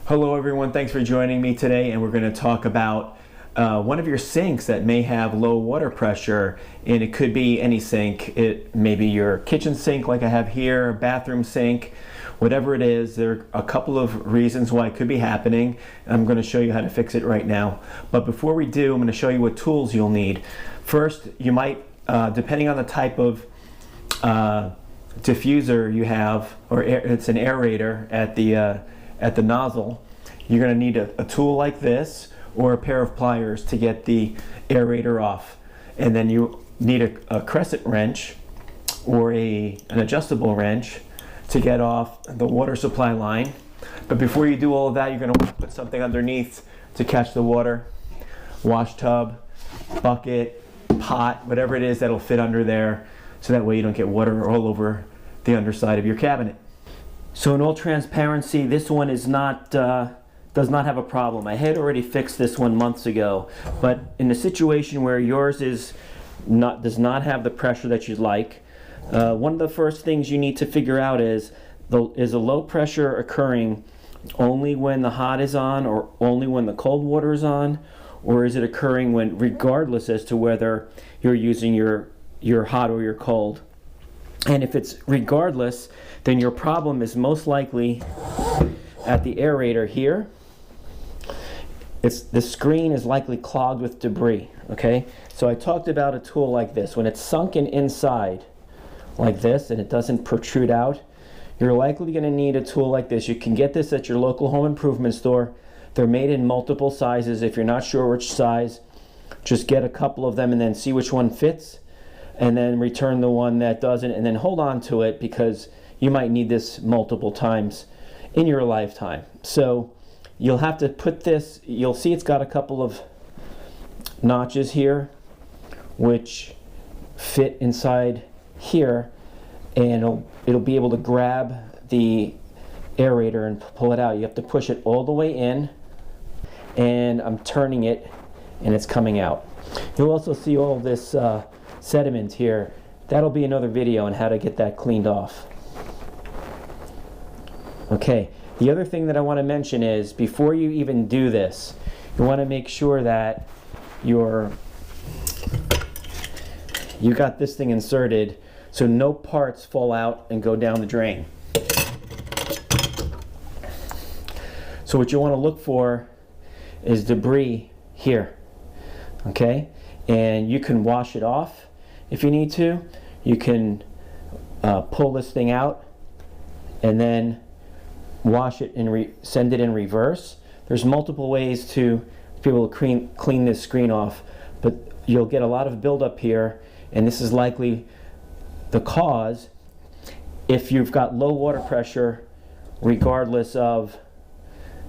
Hello everyone, thanks for joining me today, and we're going to talk about one of your sinks that may have low water pressure, and it could be any sink. It may be your kitchen sink like I have here, bathroom sink, whatever it is. There are a couple of reasons why it could be happening. I'm going to show you how to fix it right now. But before we do, I'm going to show you what tools you'll need. First, you might, depending on the type of diffuser you have, or it's an aerator at the nozzle, you're going to need a tool like this or a pair of pliers to get the aerator off. And then you need a crescent wrench or an adjustable wrench to get off the water supply line. But before you do all of that, you're going to want to put something underneath to catch the water. Wash tub, bucket, pot, whatever it is that'll fit under there, so that way you don't get water all over the underside of your cabinet. So in all transparency, this one is not does not have a problem. I had already fixed this one months ago, but in a situation where yours does not have the pressure that you'd like, one of the first things you need to figure out is a low pressure occurring only when the hot is on, or only when the cold water is on, or is it occurring when, regardless as to whether you're using your hot or your cold? And if it's regardless, then your problem is most likely at the aerator here. The screen is likely clogged with debris, okay? So I talked about a tool like this. When it's sunken inside like this and it doesn't protrude out, you're likely going to need a tool like this. You can get this at your local home improvement store. They're made in multiple sizes. If you're not sure which size, just get a couple of them and then see which one fits, and then return the one that doesn't, and then hold on to it because you might need this multiple times in your lifetime. So you'll have to put this, you'll see it's got a couple of notches here which fit inside here, and it'll be able to grab the aerator and pull it out. You have to push it all the way in, and I'm turning it and it's coming out. You'll also see all this sediment here. That'll be another video on how to get that cleaned off. Okay, the other thing that I want to mention is, before you even do this, you want to make sure that you got this thing inserted so no parts fall out and go down the drain. So what you want to look for is debris here, okay? And you can wash it off if you need to. You can pull this thing out and then wash it and send it in reverse. There's multiple ways to be able to clean this screen off, but you'll get a lot of buildup here, and this is likely the cause if you've got low water pressure, regardless of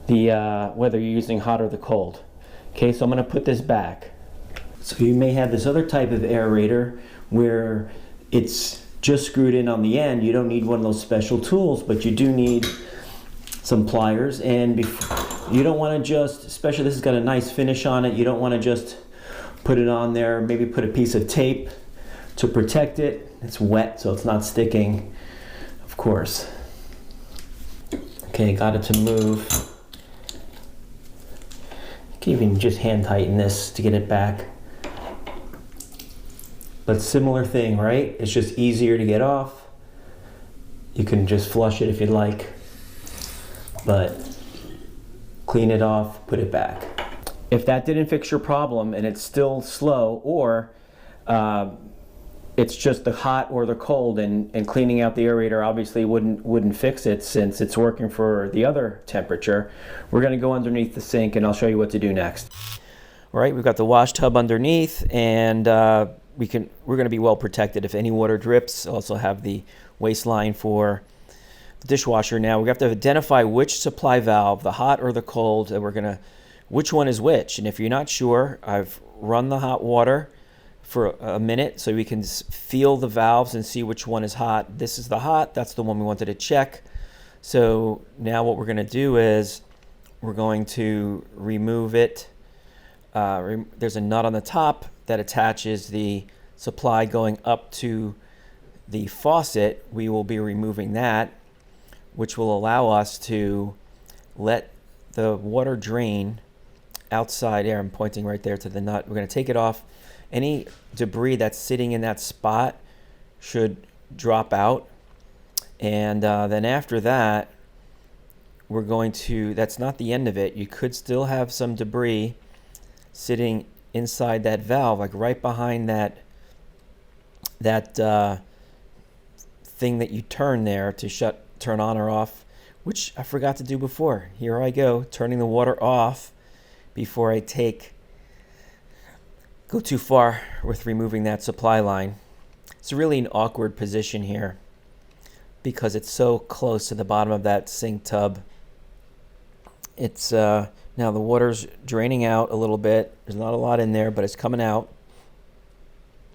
whether you're using hot or the cold. Okay, so I'm going to put this back. So you may have this other type of aerator where it's just screwed in on the end. You don't need one of those special tools, but you do need some pliers. And you don't want to just, especially this has got a nice finish on it, you don't want to just put it on there. Maybe put a piece of tape to protect it. It's wet, so it's not sticking, of course. Okay, got it to move. You can even just hand tighten this to get it back. But similar thing, right? It's just easier to get off. You can just flush it if you'd like, but clean it off, put it back. If that didn't fix your problem and it's still slow, or it's just the hot or the cold, and cleaning out the aerator obviously wouldn't fix it since it's working for the other temperature, we're going to go underneath the sink and I'll show you what to do next. All right, we've got the wash tub underneath, and we're going to be well protected if any water drips. Also have the waistline for the dishwasher. Now we have to identify which supply valve, the hot or the cold, and which one is which. And if you're not sure, I've run the hot water for a minute so we can feel the valves and see which one is hot. This is the hot, that's the one we wanted to check. So now what we're going to do is we're going to remove it. There's a nut on the top that attaches the supply going up to the faucet. We will be removing that, which will allow us to let the water drain outside there. I'm pointing right there to the nut. We're going to take it off. Any debris that's sitting in that spot should drop out. And then after that, we're going to, that's not the end of it. You could still have some debris sitting inside that valve, like right behind that thing that you turn there to turn on or off, which I forgot to do before. Here I go, turning the water off before I go too far with removing that supply line. It's really an awkward position here because it's so close to the bottom of that sink tub. It's now the water's draining out a little bit. There's not a lot in there, but it's coming out.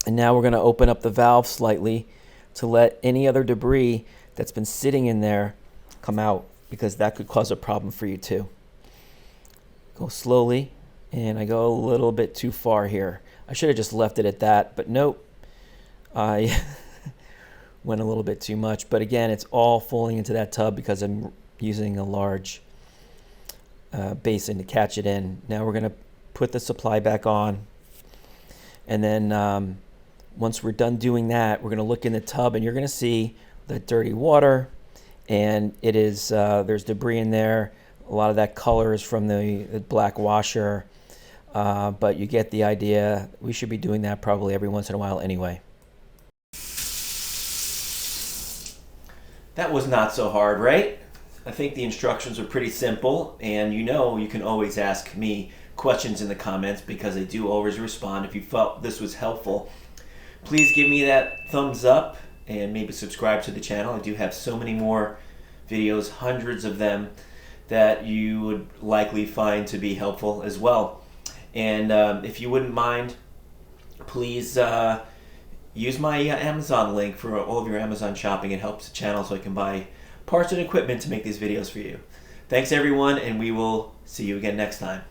And now we're going to open up the valve slightly to let any other debris that's been sitting in there come out, because that could cause a problem for you too. Go slowly, and I go a little bit too far here. I should have just left it at that, but nope. I went a little bit too much. But again, it's all falling into that tub because I'm using a large basin to catch it in. Now we're going to put the supply back on, and then once we're done doing that, we're going to look in the tub, and you're going to see the dirty water, and it is there's debris in there. A lot of that color is from the black washer, but you get the idea. We should be doing that probably every once in a while anyway. That was not so hard, right? I think the instructions are pretty simple, and you can always ask me questions in the comments because I do always respond. If you felt this was helpful, please give me that thumbs up and maybe subscribe to the channel. I do have so many more videos, hundreds of them, that you would likely find to be helpful as well. And if you wouldn't mind, please use my Amazon link for all of your Amazon shopping. It helps the channel so I can buy parts and equipment to make these videos for you. Thanks everyone, and we will see you again next time.